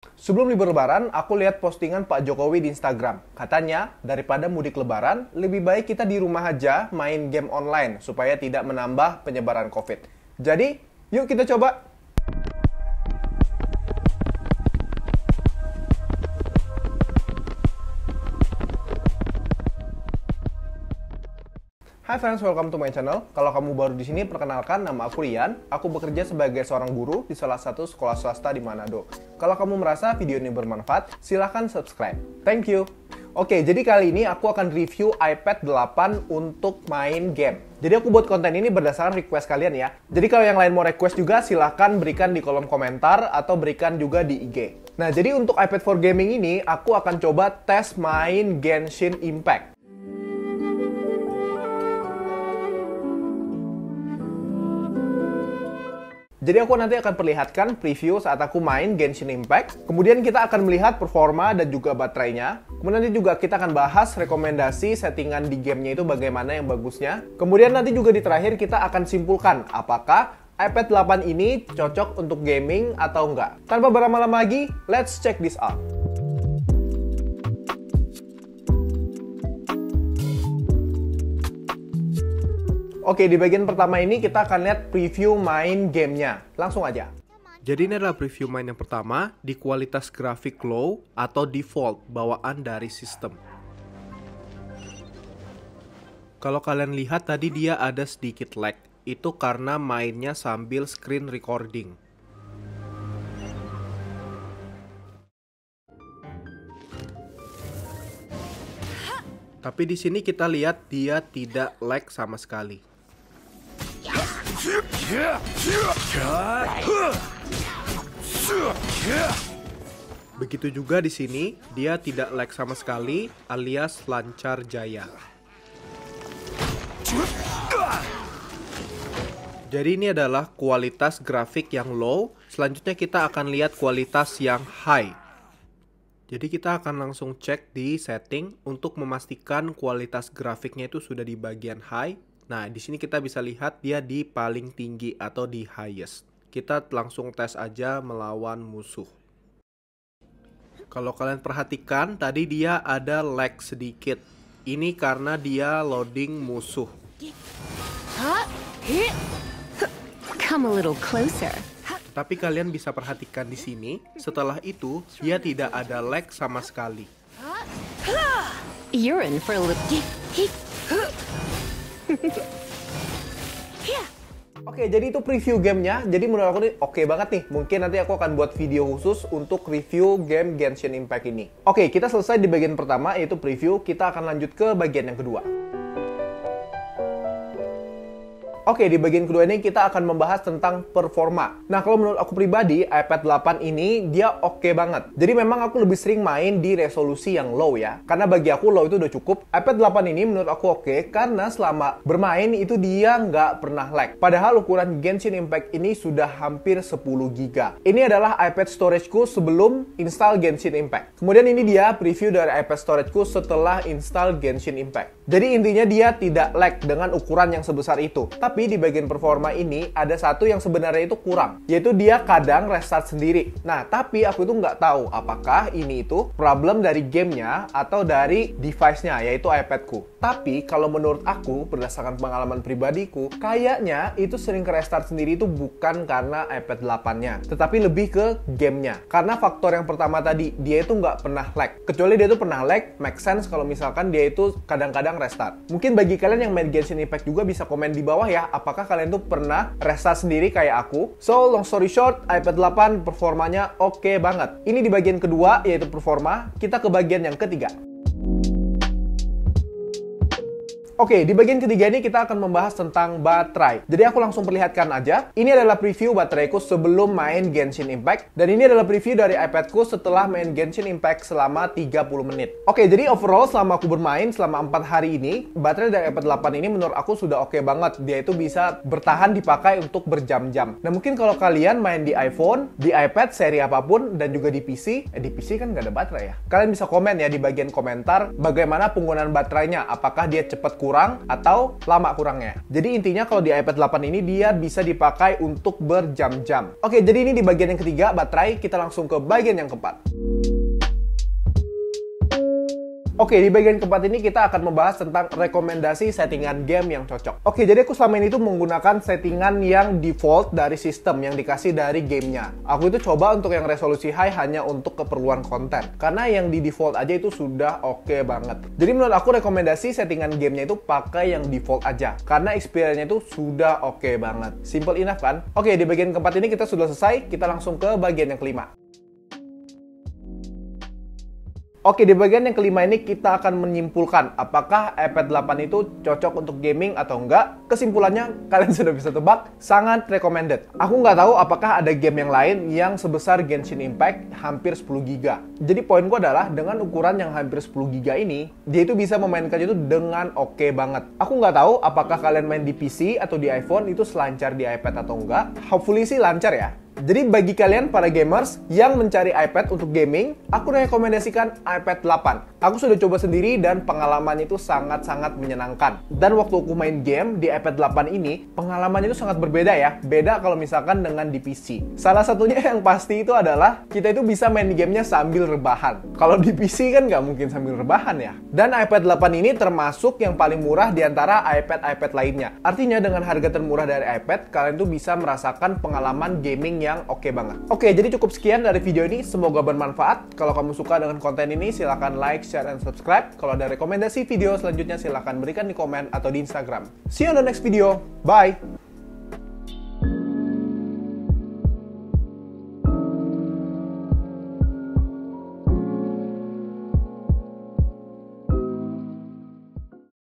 Sebelum libur lebaran, aku lihat postingan Pak Jokowi di Instagram. Katanya, daripada mudik lebaran, lebih baik kita di rumah aja main game online supaya tidak menambah penyebaran COVID. Jadi, yuk kita coba. Hai friends, welcome to my channel. Kalau kamu baru di sini, perkenalkan, nama aku Rian. Aku bekerja sebagai seorang guru di salah satu sekolah swasta di Manado. Kalau kamu merasa video ini bermanfaat, silahkan subscribe. Thank you. Oke, jadi kali ini aku akan review iPad 8 untuk main game. Jadi aku buat konten ini berdasarkan request kalian ya. Jadi kalau yang lain mau request juga, silahkan berikan di kolom komentar atau berikan juga di IG. Nah, jadi untuk iPad for gaming ini, aku akan coba tes main Genshin Impact. Jadi aku nanti akan perlihatkan preview saat aku main Genshin Impact. Kemudian kita akan melihat performa dan juga baterainya. Kemudian nanti juga kita akan bahas rekomendasi settingan di gamenya itu bagaimana yang bagusnya. Kemudian nanti juga di terakhir kita akan simpulkan apakah iPad 8 ini cocok untuk gaming atau enggak. Tanpa berlama-lama lagi, let's check this out. Oke, di bagian pertama ini kita akan lihat preview main gamenya. Langsung aja. Jadi ini adalah preview main yang pertama di kualitas grafik low atau default bawaan dari sistem. Kalau kalian lihat tadi dia ada sedikit lag. Itu karena mainnya sambil screen recording. Tapi di sini kita lihat dia tidak lag sama sekali. Begitu juga di sini, dia tidak lag sama sekali, alias lancar jaya. Jadi ini adalah kualitas grafik yang low. Selanjutnya kita akan lihat kualitas yang high. Jadi kita akan langsung cek di setting untuk memastikan kualitas grafiknya itu sudah di bagian high. Nah, di sini kita bisa lihat dia di paling tinggi atau di highest. Kita langsung tes aja melawan musuh. Kalau kalian perhatikan, tadi dia ada lag sedikit. Ini karena dia loading musuh. Come a little closer. Tapi kalian bisa perhatikan di sini, setelah itu dia tidak ada lag sama sekali. You're in for a little. Oke, jadi itu preview gamenya. Jadi menurut aku nih oke banget nih. Mungkin nanti aku akan buat video khusus untuk review game Genshin Impact ini. Oke, kita selesai di bagian pertama yaitu preview. Kita akan lanjut ke bagian yang kedua. Oke, di bagian kedua ini kita akan membahas tentang performa. Nah, kalau menurut aku pribadi, iPad 8 ini dia oke banget. Jadi memang aku lebih sering main di resolusi yang low ya. Karena bagi aku low itu udah cukup. iPad 8 ini menurut aku oke, karena selama bermain itu dia nggak pernah lag. Padahal ukuran Genshin Impact ini sudah hampir 10 GB. Ini adalah iPad storageku sebelum install Genshin Impact. Kemudian ini dia preview dari iPad storageku setelah install Genshin Impact. Jadi intinya dia tidak lag dengan ukuran yang sebesar itu. Tapi di bagian performa ini ada satu yang sebenarnya itu kurang, yaitu dia kadang restart sendiri. Nah, tapi aku itu nggak tahu apakah ini itu problem dari gamenya atau dari device-nya, yaitu iPad-ku. Tapi kalau menurut aku, berdasarkan pengalaman pribadiku, kayaknya itu sering ke restart sendiri itu bukan karena iPad 8-nya, tetapi lebih ke gamenya. Karena faktor yang pertama tadi, dia itu nggak pernah lag. Kecuali dia itu pernah lag, make sense kalau misalkan dia itu kadang-kadang restart. Mungkin bagi kalian yang main Genshin Impact juga bisa komen di bawah ya, apakah kalian tuh pernah restart sendiri kayak aku. So, long story short, iPad 8 performanya oke banget. Ini di bagian kedua, yaitu performa. Kita ke bagian yang ketiga. Oke, di bagian ketiga ini kita akan membahas tentang baterai. Jadi aku langsung perlihatkan aja. Ini adalah preview bateraiku sebelum main Genshin Impact. Dan ini adalah preview dari iPadku setelah main Genshin Impact selama 30 menit. Oke, jadi overall selama aku bermain selama 4 hari ini, baterai dari iPad 8 ini menurut aku sudah oke banget. Dia itu bisa bertahan dipakai untuk berjam-jam. Nah, mungkin kalau kalian main di iPhone, di iPad, seri apapun, dan juga di PC, di PC kan nggak ada baterai ya. Kalian bisa komen ya di bagian komentar bagaimana penggunaan baterainya. Apakah dia cepat kurang kurang atau lama kurangnya. Jadi intinya kalau di iPad 8 ini dia bisa dipakai untuk berjam-jam. Oke, jadi ini di bagian yang ketiga, baterai. Kita langsung ke bagian yang keempat. Oke, di bagian keempat ini kita akan membahas tentang rekomendasi settingan game yang cocok. Oke, jadi aku selama ini tuh menggunakan settingan yang default dari sistem yang dikasih dari gamenya. Aku itu coba untuk yang resolusi high hanya untuk keperluan konten. Karena yang di default aja itu sudah oke banget. Jadi menurut aku rekomendasi settingan gamenya itu pakai yang default aja. Karena experience-nya itu sudah oke banget. Simple enough kan? Oke, di bagian keempat ini kita sudah selesai. Kita langsung ke bagian yang kelima. Oke, di bagian yang kelima ini kita akan menyimpulkan apakah iPad 8 itu cocok untuk gaming atau enggak. Kesimpulannya, kalian sudah bisa tebak, sangat recommended. Aku nggak tahu apakah ada game yang lain yang sebesar Genshin Impact hampir 10 GB. Jadi poinku adalah dengan ukuran yang hampir 10 GB ini, dia itu bisa memainkan itu dengan oke banget. Aku nggak tahu apakah kalian main di PC atau di iPhone itu selancar di iPad atau enggak. Hopefully sih lancar ya. Jadi bagi kalian para gamers yang mencari iPad untuk gaming, aku rekomendasikan iPad 8. Aku sudah coba sendiri dan pengalamannya itu sangat-sangat menyenangkan. Dan waktu aku main game di iPad 8 ini, pengalamannya itu sangat berbeda ya. Beda kalau misalkan dengan di PC. Salah satunya yang pasti itu adalah kita itu bisa main gamenya sambil rebahan. Kalau di PC kan nggak mungkin sambil rebahan ya. Dan iPad 8 ini termasuk yang paling murah di antara iPad-iPad lainnya. Artinya dengan harga termurah dari iPad, kalian tuh bisa merasakan pengalaman gaming yang oke banget. Oke, jadi cukup sekian dari video ini. Semoga bermanfaat. Kalau kamu suka dengan konten ini, silahkan like, share, and subscribe. Kalau ada rekomendasi video selanjutnya, silahkan berikan di komen atau di Instagram. See you on the next video. Bye!